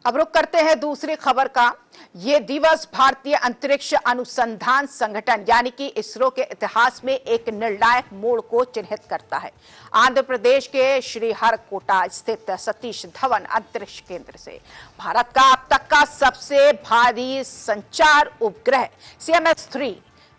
अब रुक करते हैं दूसरी खबर का। ये दिवस भारतीय अंतरिक्ष अनुसंधान संगठन यानी कि इसरो के इतिहास में एक निर्णायक मोड़ को चिन्हित करता है। आंध्र प्रदेश के श्रीहरिकोटा स्थित सतीश धवन अंतरिक्ष केंद्र से भारत का अब तक का सबसे भारी संचार उपग्रह CMS-3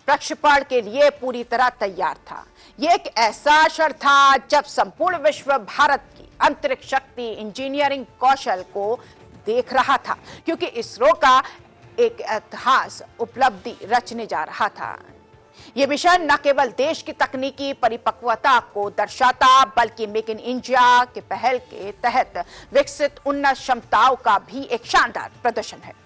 प्रक्षेपण के लिए पूरी तरह तैयार था। यह एक ऐसा क्षण था जब संपूर्ण विश्व भारत की अंतरिक्ष शक्ति, इंजीनियरिंग कौशल को देख रहा था, क्योंकि इसरो का एक इतिहास उपलब्धि रचने जा रहा था। यह मिशन न केवल देश की तकनीकी परिपक्वता को दर्शाता, बल्कि मेक इन इंडिया के पहल के तहत विकसित उन्नत क्षमताओं का भी एक शानदार प्रदर्शन है।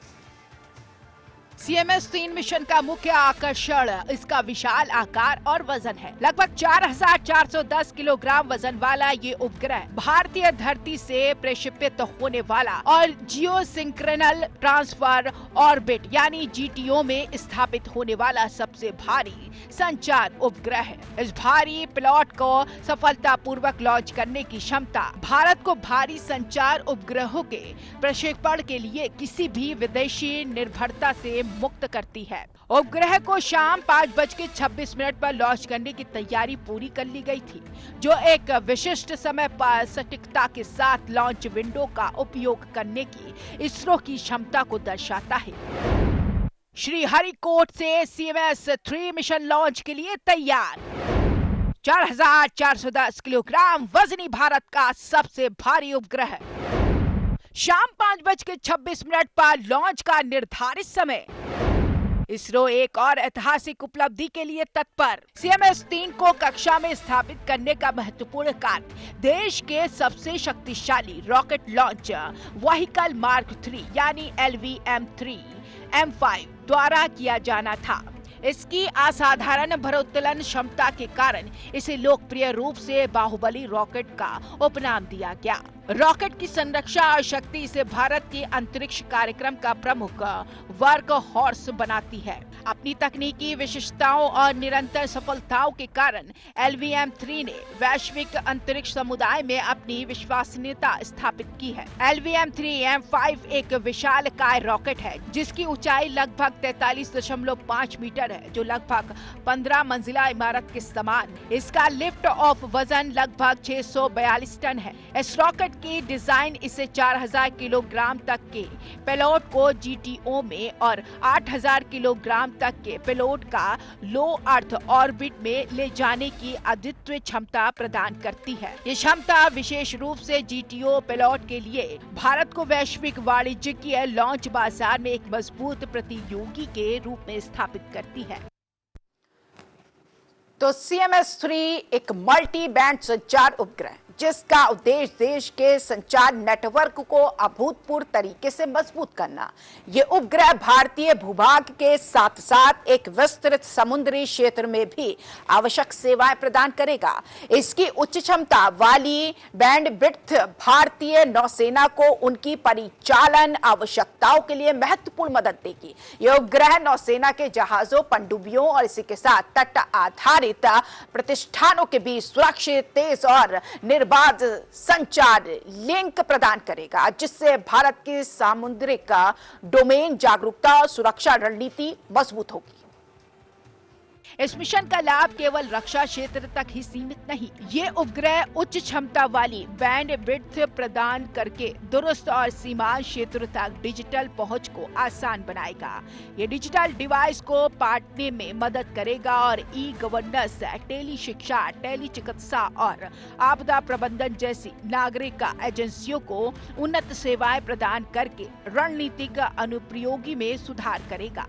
CMS-3 मिशन का मुख्य आकर्षण इसका विशाल आकार और वजन है। लगभग 4410 किलोग्राम वजन वाला ये उपग्रह भारतीय धरती से प्रक्षेपित होने वाला और जियोसिंक्रोनल ट्रांसफर ऑर्बिट यानी GTO में स्थापित होने वाला सबसे भारी संचार उपग्रह है। इस भारी प्लॉट को सफलतापूर्वक लॉन्च करने की क्षमता भारत को भारी संचार उपग्रहों के प्रक्षेपण के लिए किसी भी विदेशी निर्भरता से मुक्त करती है। उपग्रह को शाम 5:26 पर लॉन्च करने की तैयारी पूरी कर ली गई थी, जो एक विशिष्ट समय पर सटीकता के साथ लॉन्च विंडो का उपयोग करने की इसरो की क्षमता को दर्शाता है। श्रीहरिकोट से CMS-3 मिशन लॉन्च के लिए तैयार। 4410 किलोग्राम वजनी भारत का सबसे भारी उपग्रह। शाम 5:26 पर लॉन्च का निर्धारित समय। इसरो एक और ऐतिहासिक उपलब्धि के लिए तत्पर। CMS-3 को कक्षा में स्थापित करने का महत्वपूर्ण कार्य देश के सबसे शक्तिशाली रॉकेट लॉन्च व्हीकल मार्क 3 यानी LVM-3M5 द्वारा किया जाना था। इसकी असाधारण भारोत्तोलन क्षमता के कारण इसे लोकप्रिय रूप से बाहुबली रॉकेट का उपनाम दिया गया। रॉकेट की संरक्षा और शक्ति इसे भारत के अंतरिक्ष कार्यक्रम का प्रमुख वर्क हॉर्स बनाती है। अपनी तकनीकी विशेषताओं और निरंतर सफलताओं के कारण LVM-3 ने वैश्विक अंतरिक्ष समुदाय में अपनी विश्वसनीयता स्थापित की है। LVM-3M5 एक विशालकाय रॉकेट है जिसकी ऊंचाई लगभग 43.5 मीटर है, जो लगभग 15 मंजिला इमारत के समान। इसका लिफ्ट ऑफ वजन लगभग 642 टन है। इस रॉकेट की डिजाइन इसे 4000 किलोग्राम तक के पेलोड को GTO में और 8000 किलोग्राम तक के पेलोड का लो अर्थ ऑर्बिट में ले जाने की अद्वितीय क्षमता प्रदान करती है। ये क्षमता विशेष रूप से GTO पेलोड के लिए भारत को वैश्विक वाणिज्यिक लॉन्च बाजार में एक मजबूत प्रतियोगी के रूप में स्थापित करती है। तो CMS-3 एक मल्टी बैंड संचार उपग्रह जिसका उद्देश्य देश के संचार नेटवर्क को अभूतपूर्व तरीके से मजबूत करना। ये उपग्रह भारतीय भूभाग के साथ साथ एक विस्तृत समुद्री क्षेत्र में भी आवश्यक सेवाएं प्रदान करेगा। इसकी उच्च क्षमता वाली बैंडविड्थ भारतीय नौसेना को उनकी परिचालन आवश्यकताओं के लिए महत्वपूर्ण मदद देगी। यह उपग्रह नौसेना के जहाजों, पनडुब्बियों और इसी के साथ तट आधारित प्रतिष्ठानों के बीच सुरक्षित, तेज और बाद संचार लिंक प्रदान करेगा, जिससे भारत की सामुद्रिक डोमेन जागरूकता और सुरक्षा रणनीति मजबूत होगी। इस मिशन का लाभ केवल रक्षा क्षेत्र तक ही सीमित नहीं, ये उपग्रह उच्च क्षमता वाली बैंडविड्थ प्रदान करके दुरुस्त और सीमांत क्षेत्र तक डिजिटल पहुंच को आसान बनाएगा। ये डिजिटल डिवाइस को बांटने में मदद करेगा और ई-गवर्नेंस, टेली शिक्षा, टेली चिकित्सा और आपदा प्रबंधन जैसी नागरिक एजेंसियों को उन्नत सेवाएं प्रदान करके रणनीतिक अनुप्रयोगी में सुधार करेगा।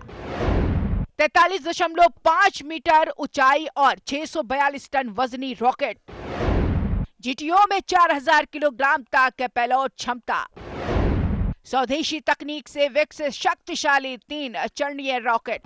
43.5 मीटर ऊंचाई और 642 टन वजनी रॉकेट, GTO में 4000 किलोग्राम तक पेलोड क्षमता, स्वदेशी तकनीक से विकसित शक्तिशाली 3 चरणीय रॉकेट,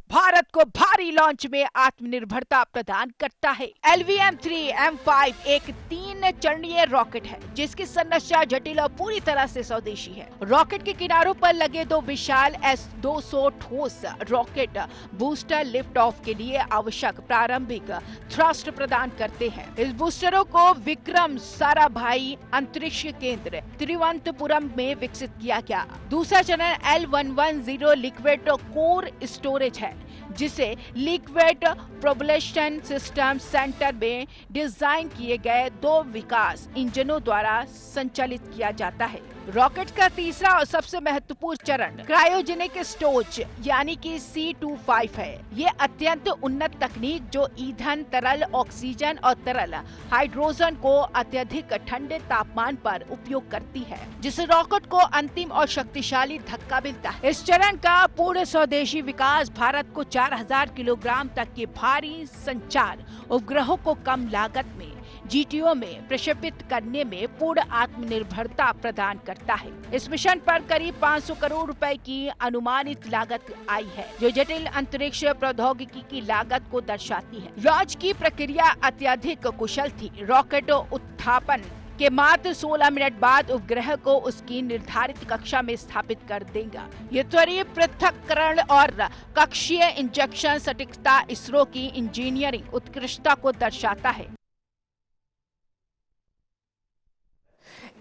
भारत को भारी लॉन्च में आत्मनिर्भरता प्रदान करता है। LVM-3 एक 3 चरणीय रॉकेट है जिसकी संरचना जटिल और पूरी तरह से स्वदेशी है। रॉकेट के किनारों पर लगे 2 विशाल S-200 ठोस रॉकेट बूस्टर लिफ्ट ऑफ के लिए आवश्यक प्रारंभिक थ्रस्ट प्रदान करते हैं। इस बूस्टरों को विक्रम साराभाई अंतरिक्ष केंद्र तिरुवनंतपुरम में विकसित किया गया। दूसरा चरण L110 लिक्विड कोर स्टोरेज है जिसे लिक्विड प्रोपल्शन सिस्टम सेंटर में डिजाइन किए गए 2 विकास इंजनों द्वारा संचालित किया जाता है। रॉकेट का तीसरा और सबसे महत्वपूर्ण चरण क्रायोजेनिक स्टोरेज यानी कि C25 है। ये अत्यंत उन्नत तकनीक जो ईंधन, तरल ऑक्सीजन और तरल हाइड्रोजन को अत्यधिक ठंडे तापमान पर उपयोग करती है, जिससे रॉकेट को अंतिम और शक्तिशाली धक्का मिलता है। इस चरण का पूर्ण स्वदेशी विकास भारत को 4000 किलोग्राम तक के भारी संचार उपग्रहों को कम लागत में GTO में प्रक्षेपित करने में पूर्ण आत्मनिर्भरता प्रदान करता है। इस मिशन पर करीब 500 करोड़ रुपए की अनुमानित लागत आई है, जो जटिल अंतरिक्ष प्रौद्योगिकी की लागत को दर्शाती है। लॉन्च की प्रक्रिया अत्यधिक कुशल थी। रॉकेट उत्थापन के मात्र 16 मिनट बाद उपग्रह को उसकी निर्धारित कक्षा में स्थापित कर देगा। ये त्वरीय पृथक्करण और कक्षीय इंजेक्शन सटीकता इसरो की इंजीनियरिंग उत्कृष्टता को दर्शाता है।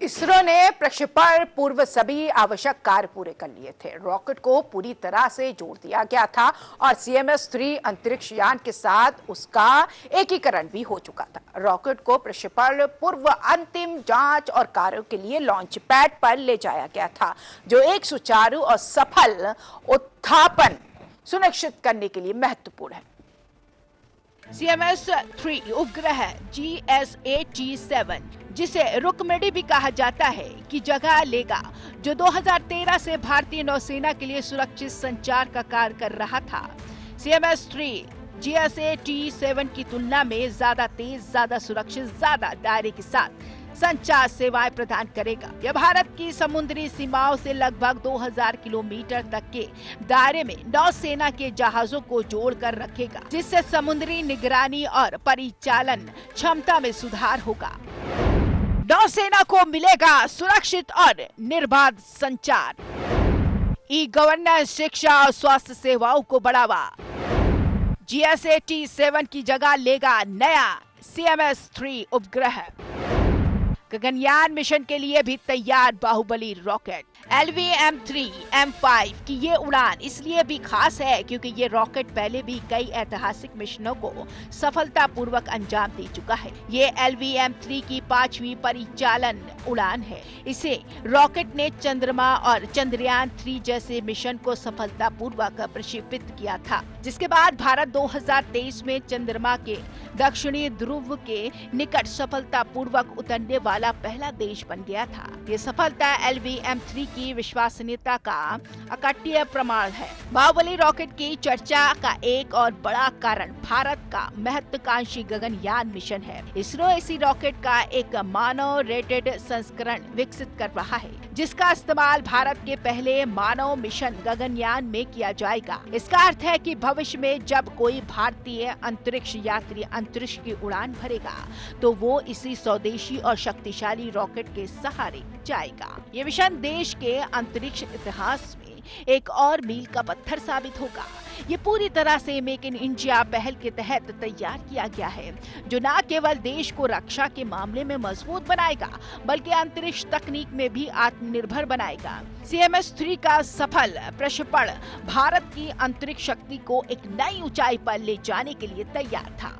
इसरो ने प्रक्षेपण पूर्व सभी आवश्यक कार्य पूरे कर लिए थे। रॉकेट को पूरी तरह से जोड़ दिया गया था और CMS-3 अंतरिक्ष यान के साथ उसका एकीकरण भी हो चुका था। रॉकेट को प्रक्षेपण पूर्व अंतिम जांच और कार्यों के लिए लॉन्च पैड पर ले जाया गया था, जो एक सुचारू और सफल उत्थापन सुनिश्चित करने के लिए महत्वपूर्ण है। CMS-3 उपग्रह GSAT-7 जिसे रुकमेडी भी कहा जाता है की जगह लेगा, जो 2013 से भारतीय नौसेना के लिए सुरक्षित संचार का कार्य कर रहा था। CMS-3 GSAT-7 की तुलना में ज्यादा तेज, ज्यादा सुरक्षित, ज्यादा दायरे के साथ संचार सेवाएं प्रदान करेगा। यह भारत की समुद्री सीमाओं से लगभग 2000 किलोमीटर तक के दायरे में नौसेना के जहाजों को जोड़कर रखेगा, जिससे समुद्री निगरानी और परिचालन क्षमता में सुधार होगा। नौसेना को मिलेगा सुरक्षित और निर्बाध संचार। ई-गवर्नेंस, शिक्षा और स्वास्थ्य सेवाओं को बढ़ावा। GSAT-7 की जगह लेगा नया CMS-3 उपग्रह। गगनयान मिशन के लिए भी तैयार बाहुबली रॉकेट। LVM-3 की ये उड़ान इसलिए भी खास है क्योंकि ये रॉकेट पहले भी कई ऐतिहासिक मिशनों को सफलतापूर्वक अंजाम दे चुका है। ये LVM-3 की 5वीं परिचालन उड़ान है। इसे रॉकेट ने चंद्रमा और चंद्रयान 3 जैसे मिशन को सफलतापूर्वक प्रक्षेपित किया था, जिसके बाद भारत 2023 में चंद्रमा के दक्षिणी ध्रुव के निकट सफलतापूर्वक उतरने वाला पहला देश बन गया था। ये सफलता LVM-3 की विश्वसनीयता का अकट्य प्रमाण है। बाहुबली रॉकेट की चर्चा का एक और बड़ा कारण भारत का महत्वाकांक्षी गगनयान मिशन है। इसरो इसी रॉकेट का एक मानव रेटेड संस्करण विकसित कर रहा है, जिसका इस्तेमाल भारत के पहले मानव मिशन गगनयान में किया जाएगा। इसका अर्थ है कि भविष्य में जब कोई भारतीय अंतरिक्ष यात्री अंतरिक्ष की उड़ान भरेगा तो वो इसी स्वदेशी और शक्तिशाली रॉकेट के सहारे जाएगा। ये मिशन देश के अंतरिक्ष इतिहास में एक और मील का पत्थर साबित होगा। ये पूरी तरह से मेक इन इंडिया पहल के तहत तैयार किया गया है, जो न केवल देश को रक्षा के मामले में मजबूत बनाएगा बल्कि अंतरिक्ष तकनीक में भी आत्मनिर्भर बनाएगा। CMS-3 का सफल प्रक्षेपण भारत की अंतरिक्ष शक्ति को एक नई ऊंचाई पर ले जाने के लिए तैयार था।